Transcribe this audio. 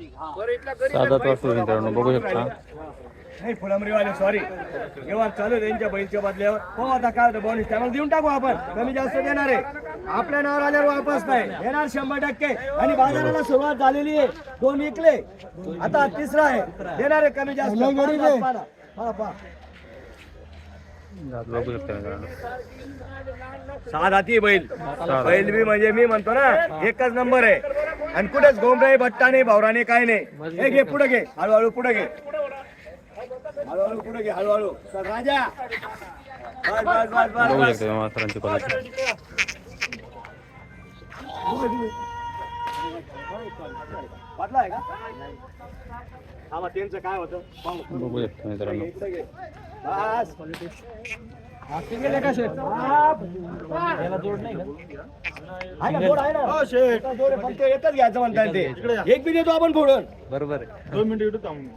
साधाच वासरू मित्रांनो बघू शकता. नाही फुलंबरीवाले सॉरी व्यवहार चालू आहे त्यांच्या बैलच्या बदल्यावर. हो आता काय होतं बोनस त्याला देऊन टाकू आपण, कमी जास्त देणार आहे आपल्या नावावर आल्यावर वापस नाही देणार 100%. आणि बाजाराला सुरुवात झालेली आहे, 2 विकले आता 3रा आहे देणार आहे कमी जास्त. जात बघू शकता मित्रांनो. 6 दाती बैल. बैल बी म्हणजे मी म्हणतो ना एकच नंबर आहे. आणि कुठेच गोमराई भट्टा नाही भावरा नाही काय नाही. हे घे पुढे घे हळूहळू पुढे घे हळूहळू पुढे घे हळूहळू चल राजा. बस बस बस बस बघू बस. शकता मास्तरांची क्वालिटी. वाटला आहे का हा मग त्यांचं काय होतं बघू शकता मित्रांनो. बस गेले का शेठ याला जोड नाही का आहे ना जोड आहे ना हो शेठ जोड फक्त एकच घ्यायचं म्हणतात ते एक बी देतो आपण फोडून. बरोबर आहे. 2 मिनिटं थांबून